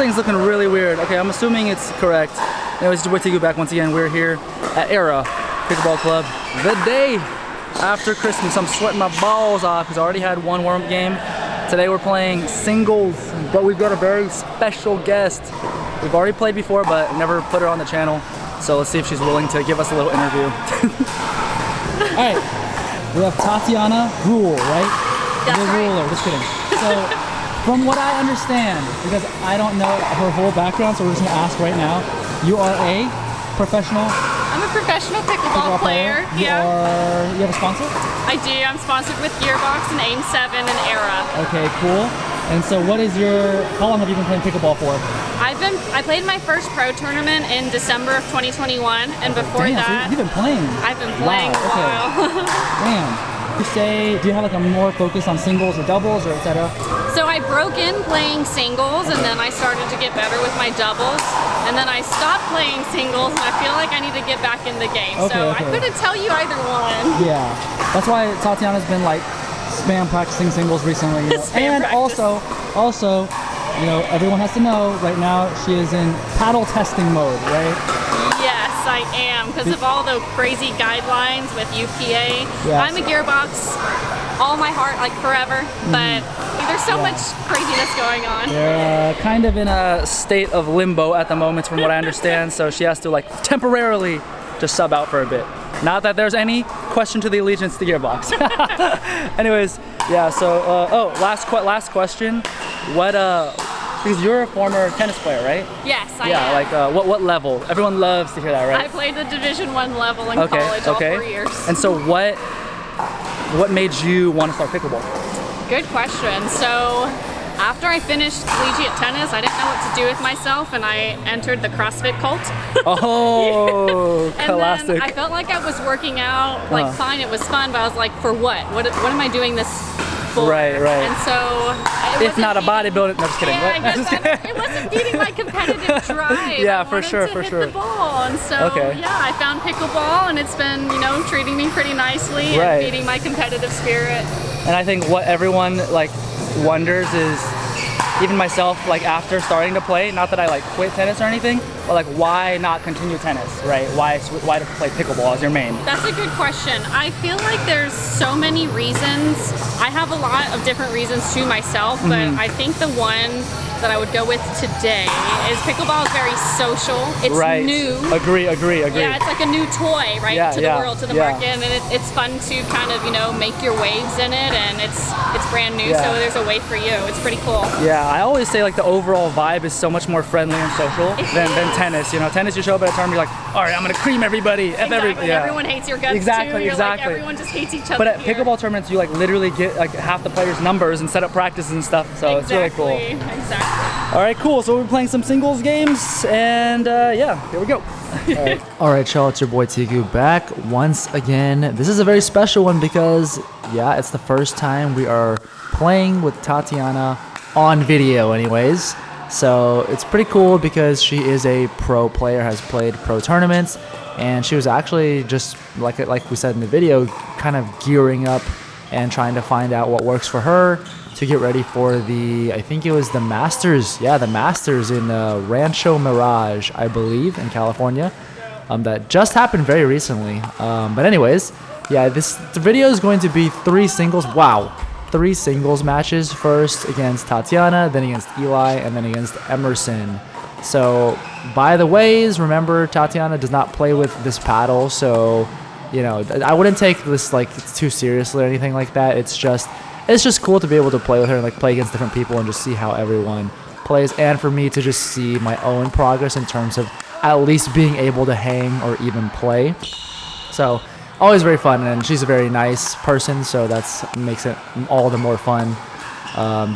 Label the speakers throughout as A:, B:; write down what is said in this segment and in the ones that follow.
A: thing's looking really weird. Okay, I'm assuming it's correct. Anyways, it's your boy back once again. We're here at Era Pickleball Club the day after Christmas. I'm sweating my balls off because I already had one warm-up game. Today we're playing singles, but we've got a very special guest. We've already played before, but never put her on the channel. So let's see if she's willing to give us a little interview. All right, we have Tatiana Ruhl, right?
B: That's
A: the
B: right.
A: ruler, just kidding. So, from what I understand, because I don't know her whole background, so we're just gonna ask right now. You are a professional.
B: I'm a professional pickleball player.
A: You have a sponsor?
B: I do. I'm sponsored with Gearbox and Aim 7 and Era.
A: Okay, cool. And so how long have you been playing pickleball for?
B: I played my first pro tournament in December of 2021, and before that,
A: you've been playing.
B: I've been playing a while.
A: Damn. Do you have like a more focus on singles or doubles or etc.?
B: So I broke in playing singles, and then I started to get better with my doubles, and then I stopped playing singles, and I feel like I need to get back in the game. I couldn't tell you either one.
A: Yeah, that's why Tatiana's been like spam practicing singles recently. You know? And also, you know, everyone has to know right now she is in paddle testing mode, right?
B: Yes, I am, because of all the crazy guidelines with UPA. Yes. I'm a Gearbox, all my heart, like forever, but there's so much craziness going on.
A: They're kind of in a state of limbo at the moment, from what I understand, so she has to like temporarily just sub out for a bit. Not that there's any question to the allegiance to Gearbox. Anyways, yeah, so, last question. Because you're a former tennis player, right?
B: Yes, I am.
A: Yeah, like what level? Everyone loves to hear that, right?
B: I played the Division I level in college all 4 years.
A: And so what made you want to start pickleball?
B: Good question. So after I finished collegiate tennis, I didn't know what to do with myself, and I entered the CrossFit cult.
A: Oh,
B: and
A: classic.
B: then I felt like I was working out, like fine, it was fun, but I was like, for what? What am I doing this for?
A: Right.
B: And so
A: if not a bodybuilder, no, just kidding.
B: Yeah, I guess it wasn't feeding my competitive drive.
A: Yeah, for sure.
B: The ball, and so yeah, I found pickleball, and it's been treating me pretty nicely and feeding my competitive spirit.
A: And I think what everyone like wonders is, even myself, like after starting to play, not that I like quit tennis or anything, but like why not continue tennis, right? Why to play pickleball as your main?
B: That's a good question. I feel like there's so many reasons. I have a lot of different reasons to myself, but I think the one that I would go with today is pickleball is very social. It's new. Agree. Yeah, it's like a new toy, right, to the world, to the market, and it's fun to kind of make your waves in it, and it's brand new, so there's a way for you. It's pretty cool. Yeah,
A: I always say like the overall vibe is so much more friendly and social than tennis. Tennis, you show up at a tournament, you're like, all right, I'm gonna cream everybody.
B: Exactly. Everyone hates your guts too. Like, everyone just hates each other.
A: But at pickleball tournaments, you like literally get like half the players' numbers and set up practices and stuff. So it's really cool.
B: Exactly.
A: All right, cool. So we're playing some singles games, and yeah, here we go. All right, y'all, it's your boy Tigu back once again. This is a very special one because, yeah, it's the first time we are playing with Tatiana on video anyways. So it's pretty cool because she is a pro player, has played pro tournaments, and she was actually just, like we said in the video, kind of gearing up and trying to find out what works for her to get ready for I think it was the Masters. Yeah, the Masters in Rancho Mirage, I believe, in California. That just happened very recently. But anyways, yeah, the video is going to be 3 singles. Wow. 3 singles matches, first against Tatiana, then against Eli, and then against Emerson. So, by the ways, remember, Tatiana does not play with this paddle, so, I wouldn't take this like too seriously or anything like that. It's just cool to be able to play with her and like play against different people and just see how everyone plays, and for me to just see my own progress in terms of at least being able to hang or even play. So always very fun, and she's a very nice person, so that makes it all the more fun.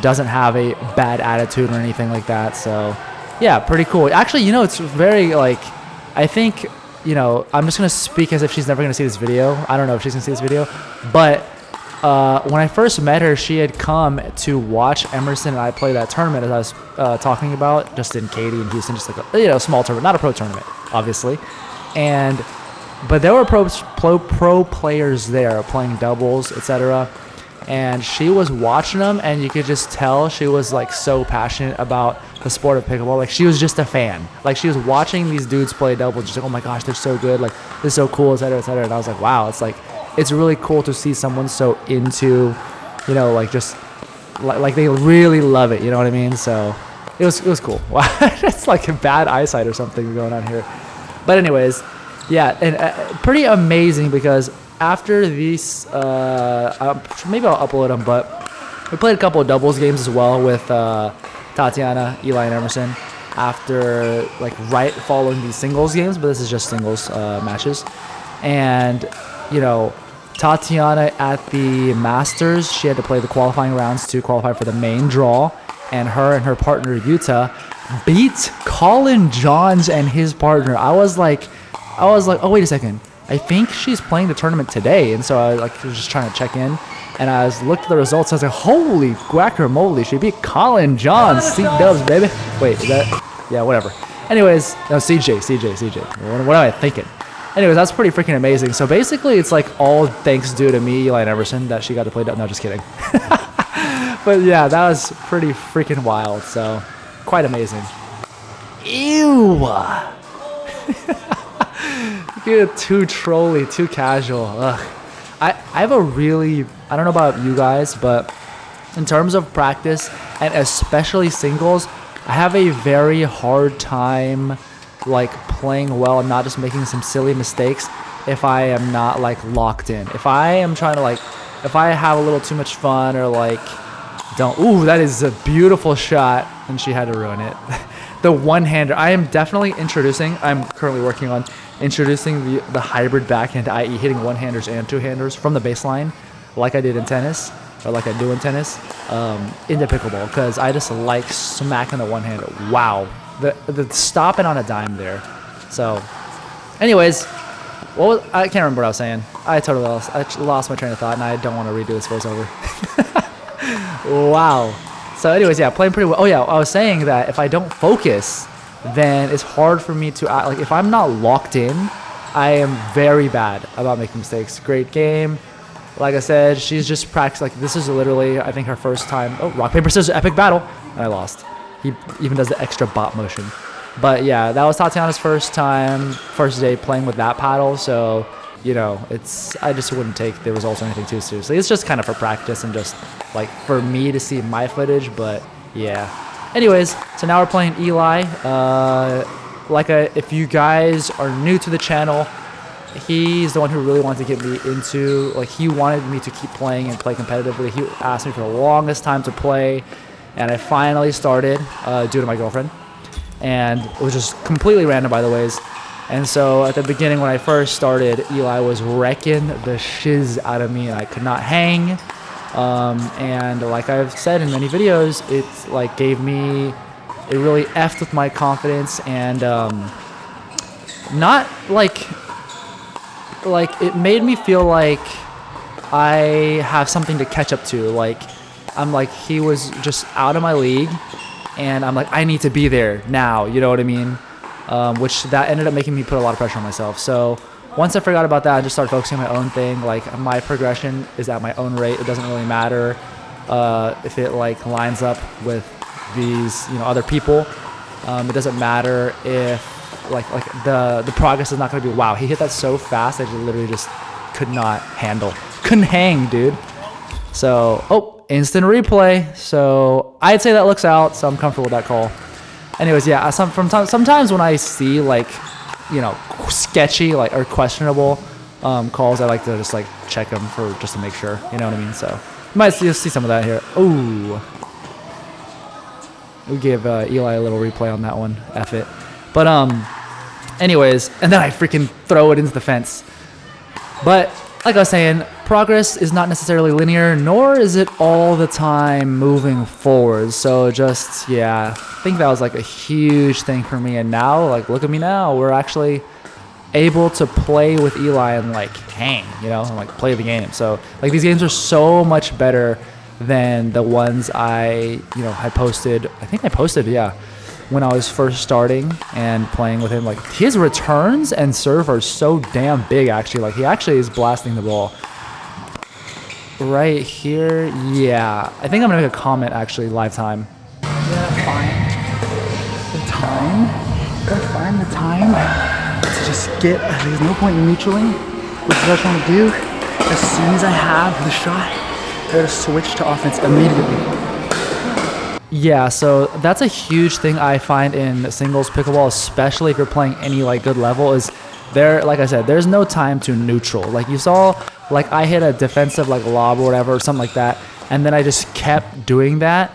A: Doesn't have a bad attitude or anything like that, so yeah, pretty cool. Actually, it's very like, I think, I'm just gonna speak as if she's never gonna see this video. I don't know if she's gonna see this video, but when I first met her, she had come to watch Emerson and I play that tournament, as I was talking about, just in Katy in Houston, just like a small tournament, not a pro tournament, obviously. But there were pro players there playing doubles, etc. and she was watching them, and you could just tell she was like so passionate about the sport of pickleball. Like, she was just a fan. Like, she was watching these dudes play doubles, just like, oh my gosh, they're so good, like, this is so cool, etc., etc. And I was like, wow, it's like, it's really cool to see someone so into, you know, like, just like they really love it, you know what I mean? So it was cool. Wow. It's like a bad eyesight or something going on here. But anyways, yeah, and pretty amazing, because after these, maybe I'll upload them, but we played a couple of doubles games as well with Tatiana, Eli, and Emerson after, like, right following these singles games, but this is just singles matches. And, you know, Tatiana at the Masters, she had to play the qualifying rounds to qualify for the main draw, and her partner Yuta beat Colin Johns and his partner. I was like, oh, wait a second, I think she's playing the tournament today. And so I was just trying to check in, and I looked at the results. I was like, holy guacamole, she beat Colin Johns. C-dubs, baby. Wait, is that? Yeah, whatever. Anyways, no, CJ. What am I thinking? Anyways, that's pretty freaking amazing. So basically, it's like all thanks due to me, Eli, and Emerson, that she got to play. No, just kidding. But yeah, that was pretty freaking wild. So quite amazing. Ew. Get too trolly, too casual. Ugh. I have a really, I don't know about you guys, but in terms of practice, and especially singles, I have a very hard time, like, playing well and not just making some silly mistakes if I am not, like, locked in. If I am trying to, like, if I have a little too much fun, or, like, don't, ooh, that is a beautiful shot, and she had to ruin it. The one-hander, I am definitely introducing, I'm currently working on introducing the hybrid backhand, i.e. hitting one-handers and two-handers from the baseline, like I did in tennis, or like I do in tennis, into pickleball, because I just like smacking the one-hander. Wow. The stopping on a dime there. So, anyways, I can't remember what I was saying. I totally lost my train of thought, and I don't want to redo this voiceover. Wow. So, anyways, yeah, playing pretty well. Oh yeah, I was saying that if I don't focus, then it's hard for me to, like, if I'm not locked in, I am very bad about making mistakes. Great game. Like I said, she's just practiced. Like, this is literally, I think, her first time. Oh, rock, paper, scissors, epic battle. And I lost. He even does the extra bot motion. But yeah, that was Tatiana's first day playing with that paddle. So, you know, I just wouldn't take the results or anything too seriously. It's just kind of for practice and just, like, for me to see my footage. But yeah. Anyways, so now we're playing Eli. If you guys are new to the channel, he's the one who really wanted to get me into, like, he wanted me to keep playing and play competitively. He asked me for the longest time to play, and I finally started due to my girlfriend. And it was just completely random, by the ways. And so at the beginning, when I first started, Eli was wrecking the shiz out of me, and I could not hang. And like I've said in many videos, it like it really effed with my confidence, and not like it made me feel like I have something to catch up to. Like, I'm like, he was just out of my league, and I'm like, I need to be there now, you know what I mean? Which that ended up making me put a lot of pressure on myself. So once I forgot about that, I just started focusing on my own thing. Like, my progression is at my own rate. It doesn't really matter if it like lines up with these, you know, other people. It doesn't matter if like the progress is not going to be, wow, he hit that so fast, I literally just couldn't hang, dude. So, oh, instant replay. So I'd say that looks out, so I'm comfortable with that call. Anyways, yeah, sometimes when I see, like, you know, sketchy, like, or questionable calls, I like to just like check them just to make sure, you know what I mean? So you might see some of that here. Ooh, we give Eli a little replay on that one. F it. But anyways, and then I freaking throw it into the fence. But like I was saying, progress is not necessarily linear, nor is it all the time moving forward. So just, yeah, I think that was like a huge thing for me. And now, like, look at me now. We're actually able to play with Eli and like hang, you know, and like play the game. So like these games are so much better than the ones I had posted. I think I posted, yeah, when I was first starting and playing with him. Like, his returns and serve are so damn big, actually. Like, he actually is blasting the ball. right here. Yeah, I think I'm gonna make a comment actually live time. Yeah, fine. The time. Gotta find the time to just get. There's no point in neutraling, which is what I'm trying to do. As soon as I have the shot, I gotta switch to offense immediately. Yeah, so that's a huge thing I find in singles pickleball, especially if you're playing any like good level, is there, like I said, there's no time to neutral. Like you saw, like I hit a defensive like lob or whatever, or something like that, and then I just kept doing that.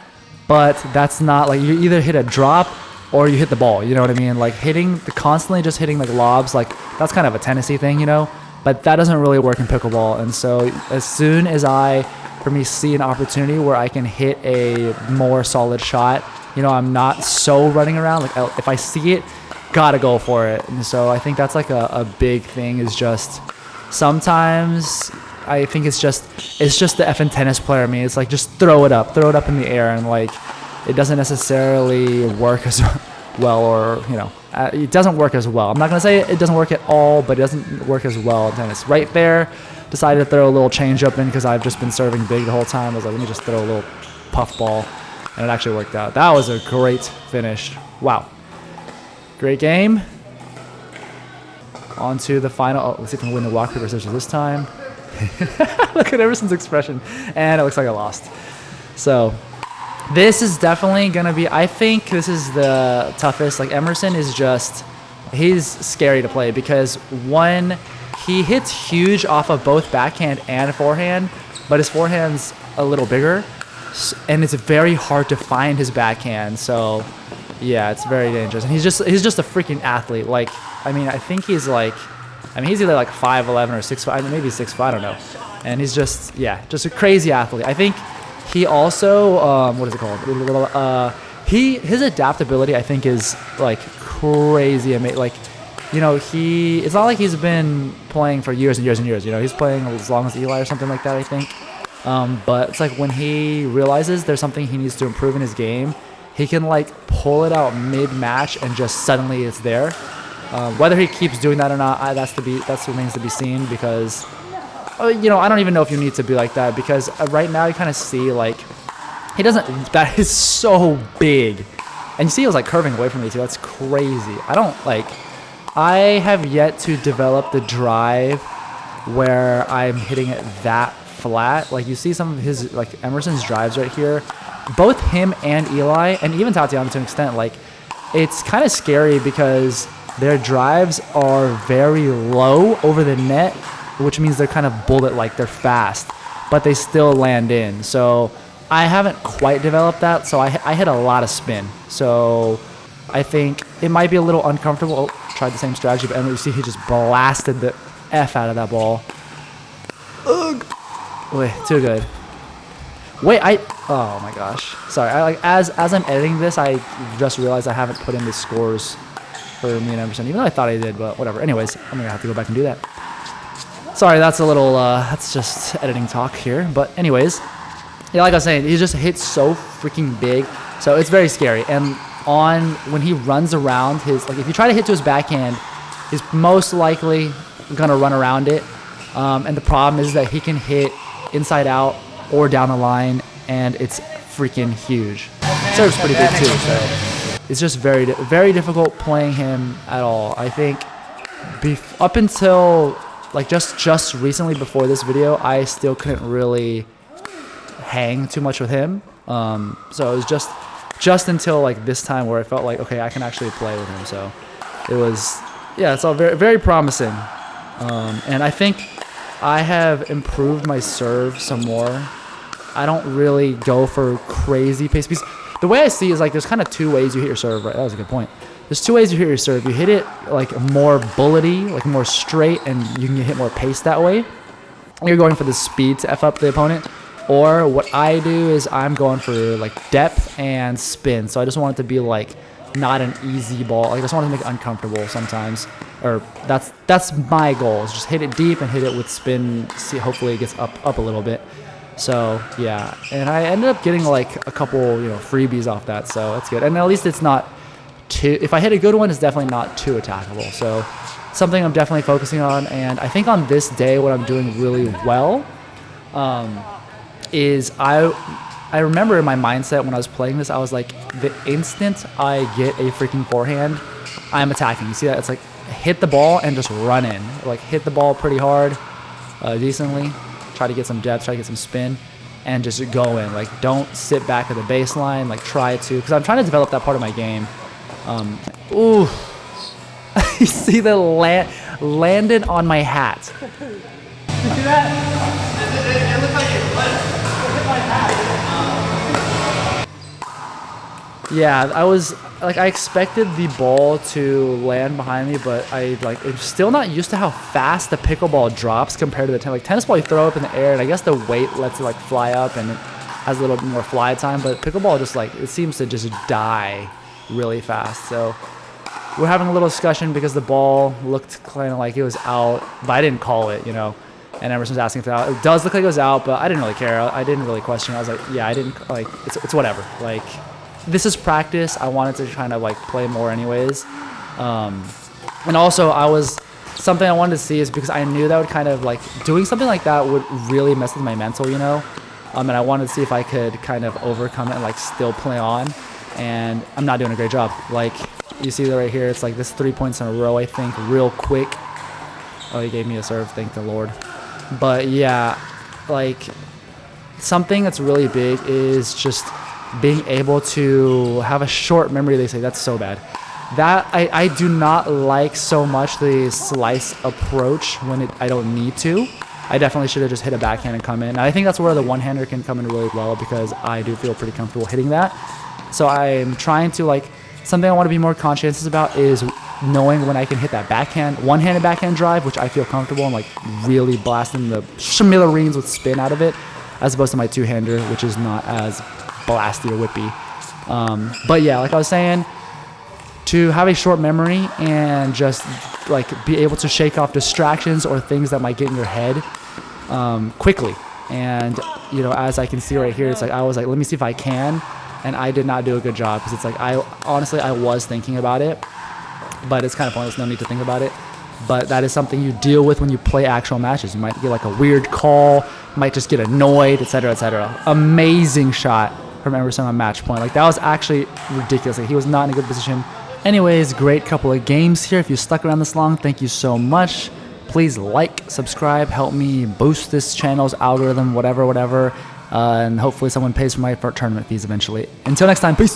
A: But that's not like, you either hit a drop or you hit the ball, you know what I mean? Like constantly just hitting like lobs, like that's kind of a tendency thing, you know? But that doesn't really work in pickleball. And so as soon as for me see an opportunity where I can hit a more solid shot, you know, I'm not so running around. Like if I see it, gotta go for it. And so I think that's like a big thing, is just sometimes I think it's just the effing tennis player in me. It's like, just throw it up in the air, and like it doesn't necessarily work as well, or you know, it doesn't work as well. I'm not gonna say it doesn't work at all, but it doesn't work as well in tennis. Right there, decided to throw a little change up in because I've just been serving big the whole time. I was like, let me just throw a little puff ball, and it actually worked out. That was a great finish. Wow, great game. On to the final. Oh, let's see if I can win the rock paper scissors this time. Look at Emerson's expression, and it looks like I lost. So this is definitely gonna be, I think this is the toughest. Like Emerson is just, he's scary to play because one, he hits huge off of both backhand and forehand, but his forehand's a little bigger, and it's very hard to find his backhand. So yeah, it's very dangerous. And he's just a freaking athlete. Like, I mean, I think he's like, he's either like 5'11" or 6'5", maybe 6'5", I don't know. And he's just, yeah, just a crazy athlete. I think he also, what is it called? His adaptability, I think, is like crazy. Like, you know, it's not like he's been playing for years and years and years. You know, he's playing as long as Eli or something like that, I think. But it's like when he realizes there's something he needs to improve in his game, he can like pull it out mid-match and just suddenly it's there. Whether he keeps doing that or not, that remains to be seen, because you know, I don't even know if you need to be like that, because right now you kind of see like he doesn't. That is so big, and you see he was like curving away from me too. That's crazy. I have yet to develop the drive where I'm hitting it that flat. Like you see some of his, like Emerson's drives right here, both him and Eli, and even Tatiana to an extent. Like it's kind of scary because their drives are very low over the net, which means they're kind of bullet, like they're fast, but they still land in. So I haven't quite developed that, so I hit a lot of spin. So I think it might be a little uncomfortable. Oh, tried the same strategy, but you see he just blasted the F out of that ball. Ugh. Wait, too good. Wait, oh my gosh. Sorry, as I'm editing this, I just realized I haven't put in the scores for me and Emerson, even though I thought I did, but whatever. Anyways, I'm gonna have to go back and do that. Sorry, that's a little, that's just editing talk here. But anyways, yeah, like I was saying, he just hits so freaking big, so it's very scary. And when he runs around like if you try to hit to his backhand, he's most likely gonna run around it. And the problem is that he can hit inside out or down the line, and it's freaking huge. Serves pretty big too, so it's just very, very difficult playing him at all. I think up until like just recently before this video, I still couldn't really hang too much with him. So it was just until like this time where I felt like, okay, I can actually play with him. So it was, yeah, it's all very, very promising. And I think I have improved my serve some more. I don't really go for crazy pace, because the way I see it is like there's kind of two ways you hit your serve, right? That was a good point. There's two ways you hit your serve. You hit it like more bullety, like more straight, and you can hit more pace that way. You're going for the speed to F up the opponent. Or what I do is I'm going for like depth and spin. So I just want it to be like not an easy ball. Like I just want to make it uncomfortable sometimes. Or that's my goal, is just hit it deep and hit it with spin. See, hopefully it gets up a little bit. So yeah, and I ended up getting like a couple, freebies off that. So that's good. And at least it's not too. If I hit a good one, it's definitely not too attackable. So something I'm definitely focusing on. And I think on this day, what I'm doing really well is I remember in my mindset when I was playing this, I was like, the instant I get a freaking forehand, I'm attacking. You see that? It's like hit the ball and just run in. Like hit the ball pretty hard, decently. Try to get some depth, try to get some spin, and just go in. Like don't sit back at the baseline. Like try to, because I'm trying to develop that part of my game. Ooh, you see the landed on my hat. You see that? It looked like it hit my hat. Yeah, I was like, I expected the ball to land behind me, but I'm still not used to how fast the pickleball drops compared to the tennis. Like tennis ball, you throw up in the air, and I guess the weight lets it like fly up and it has a little bit more fly time. But pickleball just like it seems to just die really fast. So we're having a little discussion because the ball looked kind of like it was out, but I didn't call it, you know. And Emerson's asking if it does look like it was out, but I didn't really care. I didn't really question it. I was like, yeah, I didn't like. It's whatever. Like. This is practice. I wanted to kind of like play more anyways. And also something I wanted to see is because I knew that would kind of like doing something like that would really mess with my mental, you know? And I wanted to see if I could kind of overcome it and like still play on. And I'm not doing a great job. Like you see that right here. It's like this 3 points in a row, I think, real quick. Oh, he gave me a serve. Thank the Lord. But yeah, like something that's really big is just being able to have a short memory. They say that's so bad. That I do not like so much the slice approach when I don't need to. I definitely should have just hit a backhand and come in. And I think that's where the one-hander can come in really well because I do feel pretty comfortable hitting that. So I'm trying to like, something I want to be more conscientious about is knowing when I can hit that backhand, one-handed backhand drive, which I feel comfortable and like really blasting the schmillerines with spin out of it, as opposed to my two-hander, which is not as blasty or whippy. But yeah, like I was saying, to have a short memory and just like be able to shake off distractions or things that might get in your head quickly. And you know, as I can see right here, it's like I was like, let me see if I can, and I did not do a good job because it's like I was thinking about it, but it's kind of pointless. No need to think about it. But that is something you deal with when you play actual matches. You might get like a weird call, might just get annoyed, etc., etc. Amazing shot from Emerson on match point. Like that was actually ridiculous. Like, he was not in a good position. Anyways, great couple of games here. If you stuck around this long, thank you so much. Please like, subscribe, help me boost this channel's algorithm, whatever. And hopefully someone pays for my tournament fees eventually. Until next time, peace.